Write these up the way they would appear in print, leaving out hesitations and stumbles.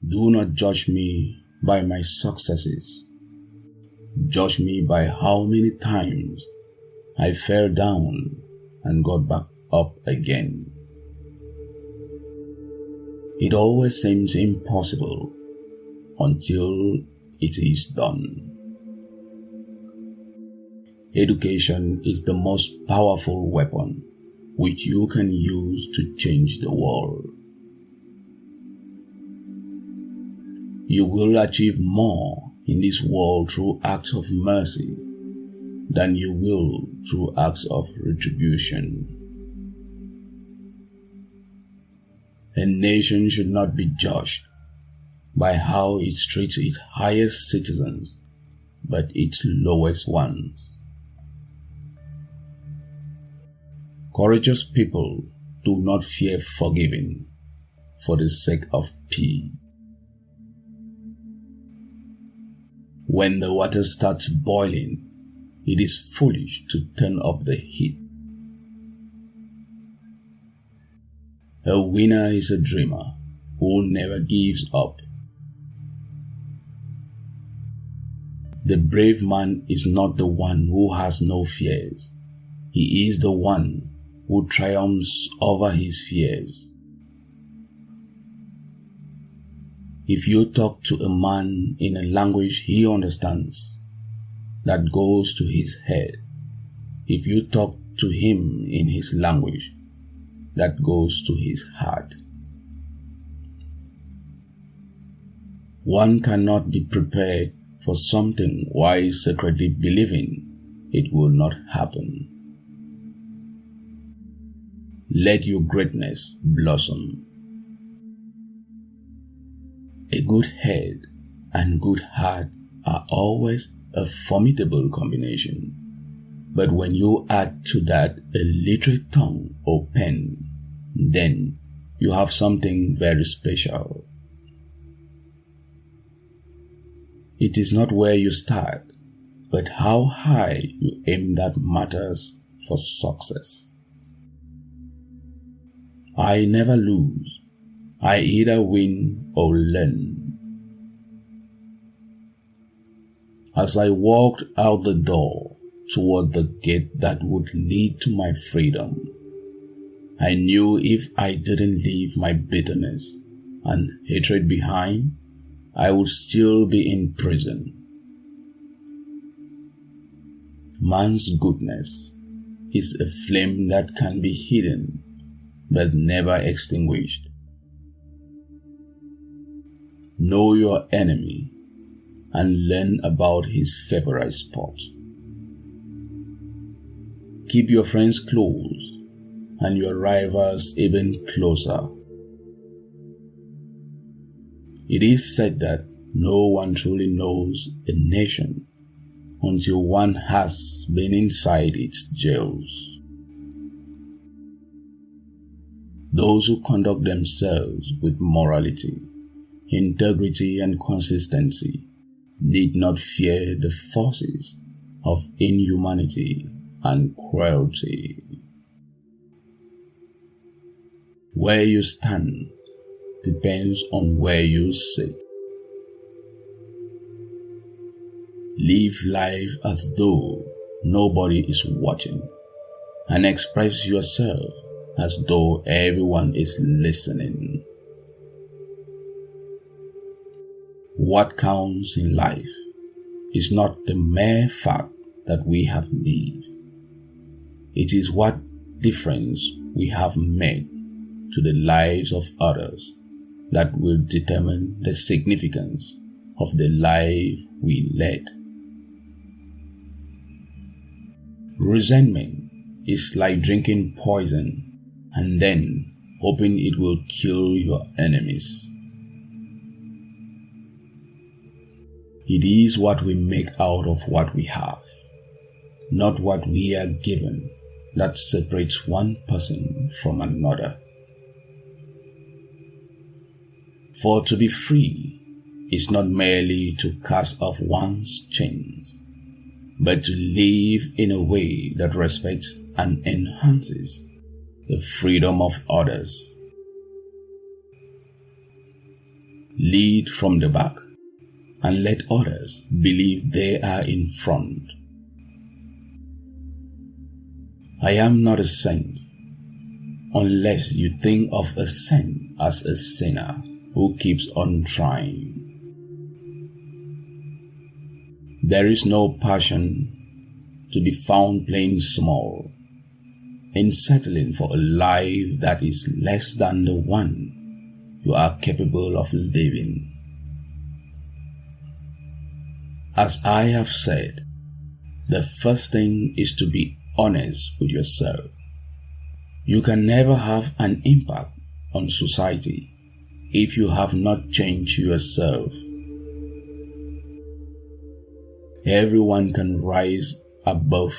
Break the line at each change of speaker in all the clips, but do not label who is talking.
Do not judge me by my successes. Judge me by how many times I fell down and got back up again. It always seems impossible until it is done. Education is the most powerful weapon which you can use to change the world. You will achieve more in this world through acts of mercy than you will through acts of retribution. A nation should not be judged by how it treats its highest citizens, but its lowest ones. Courageous people do not fear forgiving for the sake of peace. When the water starts boiling, it is foolish to turn up the heat. A winner is a dreamer who never gives up. The brave man is not the one who has no fears. He is the one who triumphs over his fears. If you talk to a man in a language he understands, that goes to his head. If you talk to him in his language, that goes to his heart. One cannot be prepared for something while secretly believing it will not happen. Let your greatness blossom. A good head and good heart are always a formidable combination. But when you add to that a literate tongue or pen, then you have something very special. It is not where you start, but how high you aim that matters for success. I never lose. I either win or learn. As I walked out the door toward the gate that would lead to my freedom, I knew if I didn't leave my bitterness and hatred behind, I would still be in prison. Man's goodness is a flame that can be hidden but never extinguished. Know your enemy and learn about his favorite spot. Keep your friends close and your rivals even closer. It is said that no one truly knows a nation until one has been inside its jails. Those who conduct themselves with morality, integrity, and consistency need not fear the forces of inhumanity and cruelty. Where you stand depends on where you sit. Live life as though nobody is watching, and express yourself as though everyone is listening. What counts in life is not the mere fact that we have lived. It is what difference we have made to the lives of others that will determine the significance of the life we led. Resentment is like drinking poison and then hoping it will kill your enemies. It is what we make out of what we have, not what we are given, that separates one person from another. For to be free is not merely to cast off one's chains, but to live in a way that respects and enhances the freedom of others. lead from the back, and let others believe they are in front. I am not a saint, unless you think of a saint as a sinner who keeps on trying. There is no passion to be found playing small, in settling for a life that is less than the one you are capable of living. As I have said, the first thing is to be honest with yourself. You can never have an impact on society if you have not changed yourself. Everyone can rise above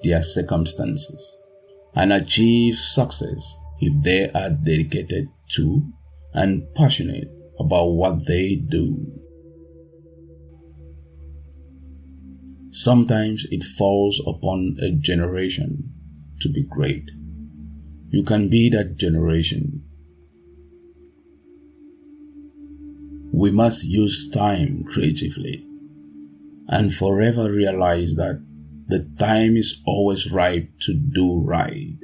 their circumstances and achieve success if they are dedicated to and passionate about what they do. Sometimes it falls upon a generation to be great. You can be that generation. We must use time creatively and forever realize that the time is always ripe to do right.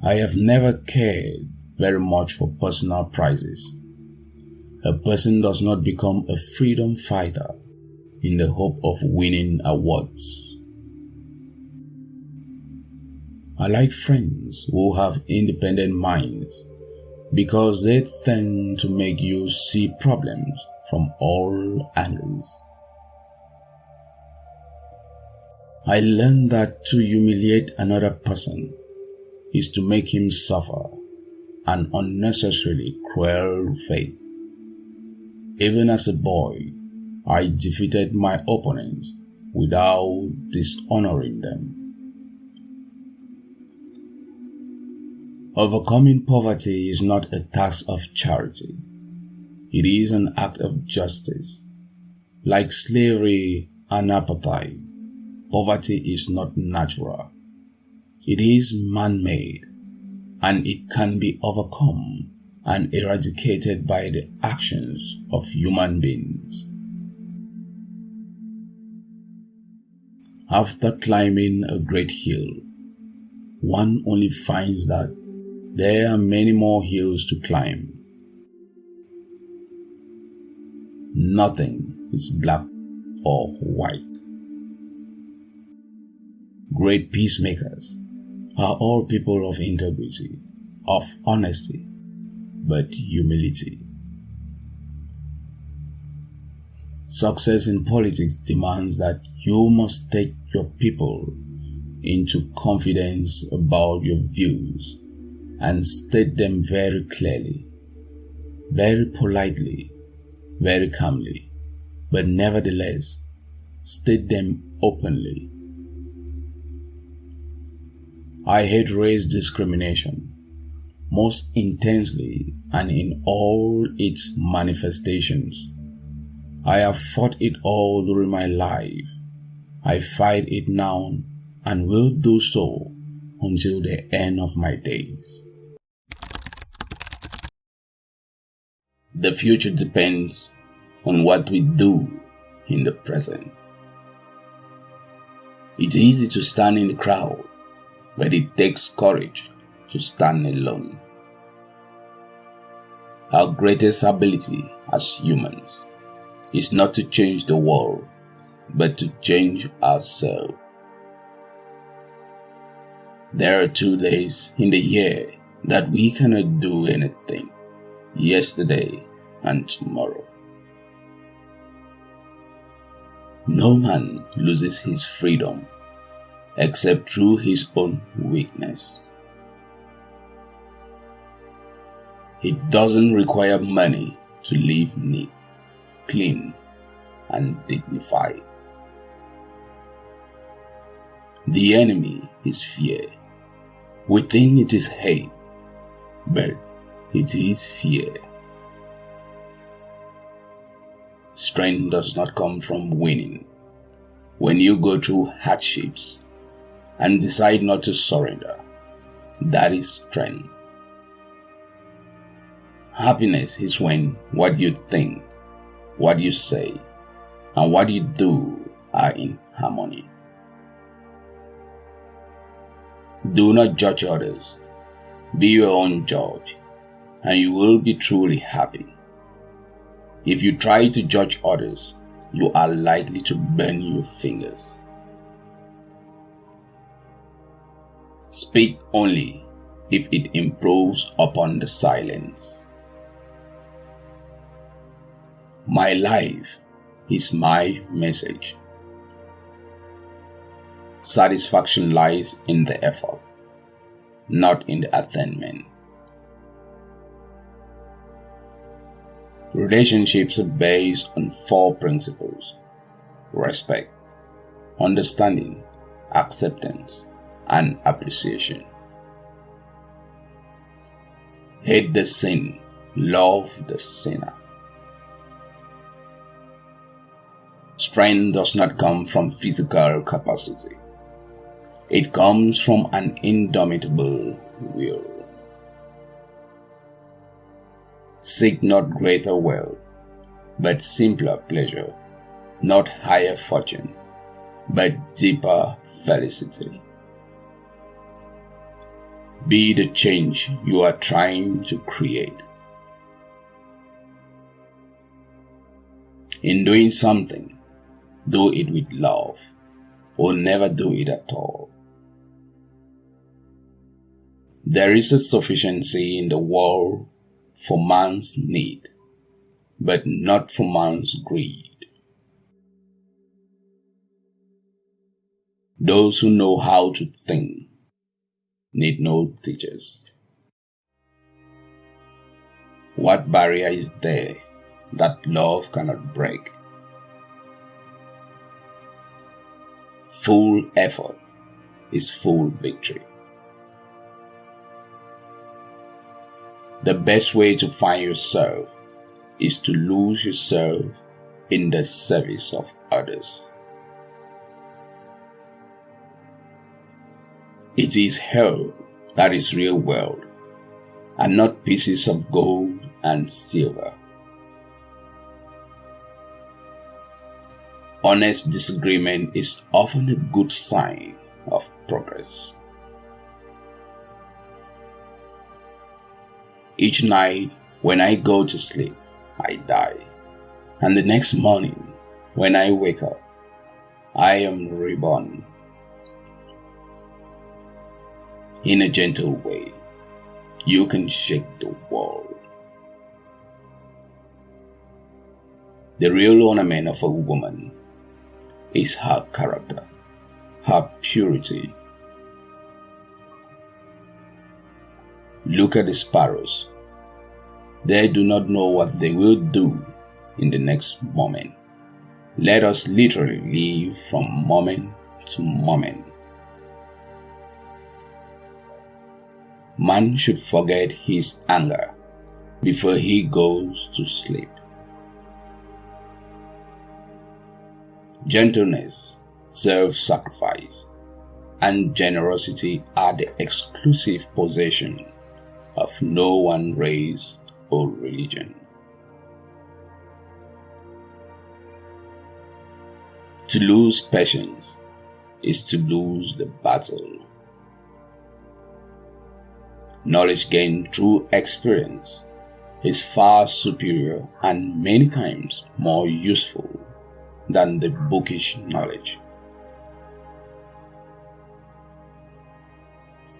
I have never cared very much for personal prizes. A person does not become a freedom fighter in the hope of winning awards. I like friends who have independent minds because they tend to make you see problems from all angles. I learned that to humiliate another person is to make him suffer an unnecessarily cruel fate. Even as a boy, I defeated my opponents without dishonoring them. Overcoming poverty is not a task of charity. It is an act of justice. Like slavery and apartheid, poverty is not natural. It is man-made, and it can be overcome and eradicated by the actions of human beings. After climbing a great hill, one only finds that there are many more hills to climb. Nothing is black or white. Great peacemakers are all people of integrity, of honesty, but humility. Success in politics demands that you must take your people into confidence about your views and state them very clearly, very politely, very calmly, but nevertheless, state them openly. I hate race discrimination, most intensely and in all its manifestations. I have fought it all during my life. I fight it now and will do so until the end of my days. The future depends on what we do in the present. It's easy to stand in the crowd, but it takes courage to stand alone. Our greatest ability as humans is not to change the world, but to change ourselves. There are 2 days in the year that we cannot do anything: yesterday and tomorrow. No man loses his freedom except through his own weakness. It doesn't require money to live neat, clean, and dignified. The enemy is fear. We think it is hate, but it is fear. Strength does not come from winning. When you go through hardships and decide not to surrender, that is strength. Happiness is when what you think, what you say, and what you do are in harmony. Do not judge others. Be your own judge, and you will be truly happy. If you try to judge others, you are likely to burn your fingers. Speak only if it improves upon the silence. My life is my message. Satisfaction lies in the effort, not in the attainment. Relationships are based on 4 principles: respect, understanding, acceptance, and appreciation. Hate the sin, love the sinner. Strength does not come from physical capacity. It comes from an indomitable will. Seek not greater wealth, but simpler pleasure, not higher fortune, but deeper felicity. Be the change you are trying to create. In doing something, do it with love, or never do it at all. There is a sufficiency in the world for man's need, but not for man's greed. Those who know how to think need no teachers. What barrier is there that love cannot break? Full effort is full victory. The best way to find yourself is to lose yourself in the service of others. It is hell that is real wealth, and not pieces of gold and silver. Honest disagreement is often a good sign of progress. Each night when I go to sleep, I die, and the next morning when I wake up, I am reborn. In a gentle way, you can shake the world. The real ornament of a woman is her character, her purity. Look at the sparrows. They do not know what they will do in the next moment. Let us literally live from moment to moment. Man should forget his anger before he goes to sleep. Gentleness, self-sacrifice, and generosity are the exclusive possession of no one race or religion. To lose patience is to lose the battle. Knowledge gained through experience is far superior and many times more useful than the bookish knowledge.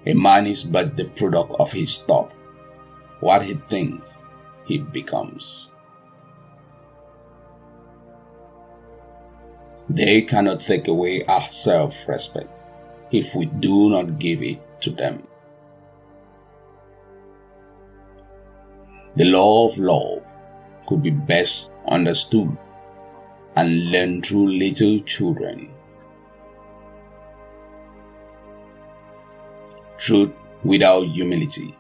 A man is but the product of his thought. What he thinks, he becomes. They cannot take away our self-respect if we do not give it to them. The law of love could be best understood and learned through little children. Truth without humility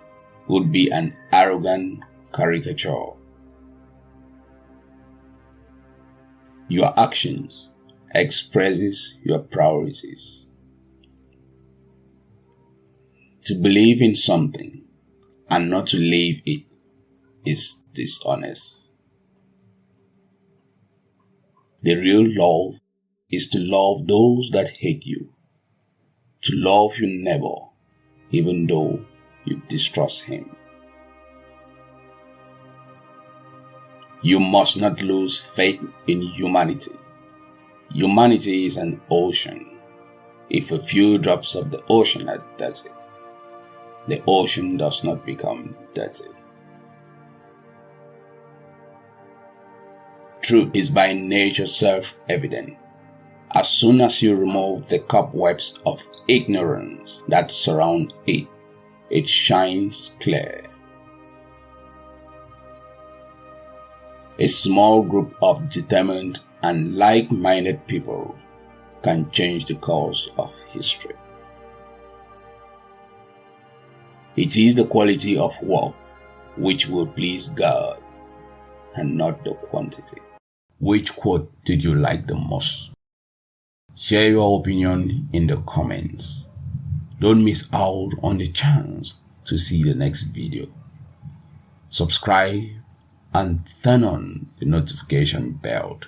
would be an arrogant caricature. Your actions expresses your priorities. To believe in something and not to live it is dishonest. The real love is to love those that hate you, to love your neighbor even though you distrust him. You must not lose faith in humanity. Humanity is an ocean. If a few drops of the ocean are dirty, the ocean does not become dirty. Truth is by nature self-evident. As soon as you remove the cobwebs of ignorance that surround it, it shines clear. A small group of determined and like-minded people can change the course of history. It is the quality of work which will please God and not the quantity. Which quote did you like the most? Share your opinion in the comments. Don't miss out on the chance to see the next video. Subscribe and turn on the notification bell